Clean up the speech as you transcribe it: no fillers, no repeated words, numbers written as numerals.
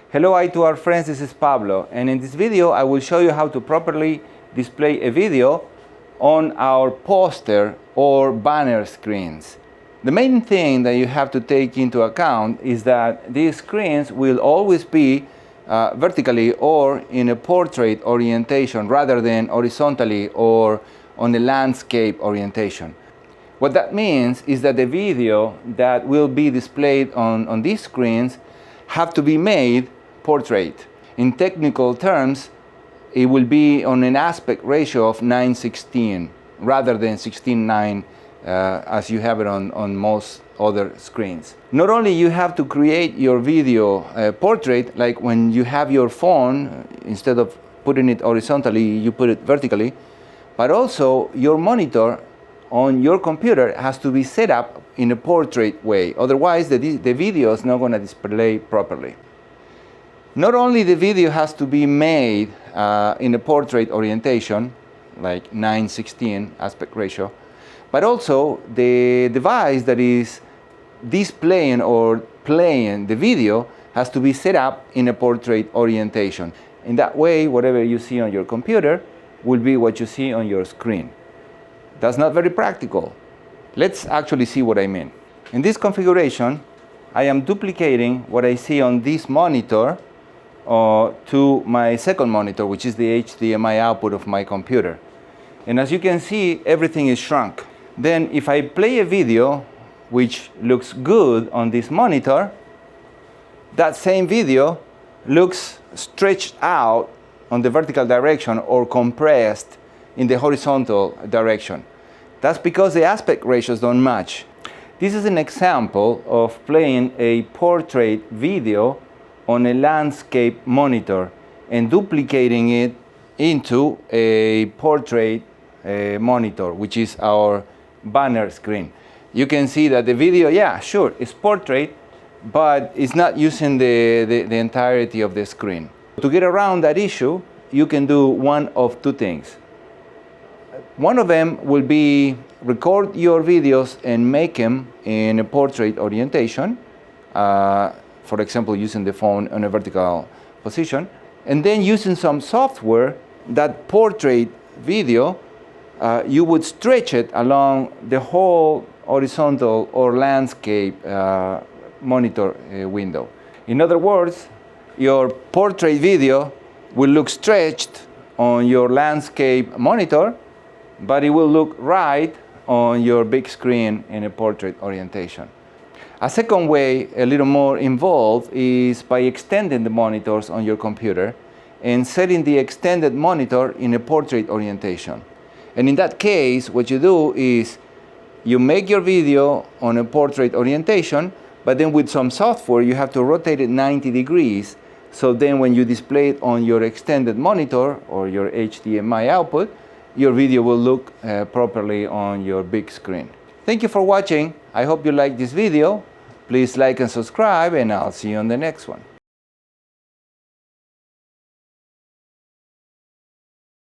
Hello i2r friends, this is Pablo, and in this video I will show you how to properly display a video on our poster or banner screens. The main thing that you have to take into account is that these screens will always be vertically or in a portrait orientation rather than horizontally or on a landscape orientation. What that means is that the video that will be displayed on these screens have to be made portrait. In technical terms, it will be on an aspect ratio of 9:16 rather than 16:9 as you have it on most other screens. Not only you have to create your video portrait, like when you have your phone, instead of putting it horizontally, you put it vertically, but also your monitor on your computer has to be set up in a portrait way. Otherwise, the video is not going to display properly. Not only the video has to be made in a portrait orientation, like 9:16 aspect ratio, but also the device that is displaying or playing the video has to be set up in a portrait orientation. In that way, whatever you see on your computer will be what you see on your screen. That's not very practical. Let's actually see what I mean. In this configuration, I am duplicating what I see on this monitor to my second monitor, which is the HDMI output of my computer. And as you can see, everything is shrunk. Then if I play a video which looks good on this monitor, that same video looks stretched out on the vertical direction or compressed in the horizontal direction. That's because the aspect ratios don't match. This is an example of playing a portrait video on a landscape monitor and duplicating it into a portrait monitor, which is our banner screen. You can see that the video, yeah, sure, it's portrait, but it's not using the entirety of the screen. To get around that issue, you can do one of two things. One of them will be record your videos and make them in a portrait orientation, for example, using the phone on a vertical position, and then using some software, that portrait video, you would stretch it along the whole horizontal or landscape monitor window. In other words, your portrait video will look stretched on your landscape monitor, but it will look right on your big screen in a portrait orientation. A second way, a little more involved, is by extending the monitors on your computer and setting the extended monitor in a portrait orientation. And in that case, what you do is you make your video on a portrait orientation, but then with some software you have to rotate it 90 degrees, so then when you display it on your extended monitor or your HDMI output, your video will look properly on your big screen. Thank you for watching. I hope you liked this video. Please like and subscribe, and I'll see you on the next one.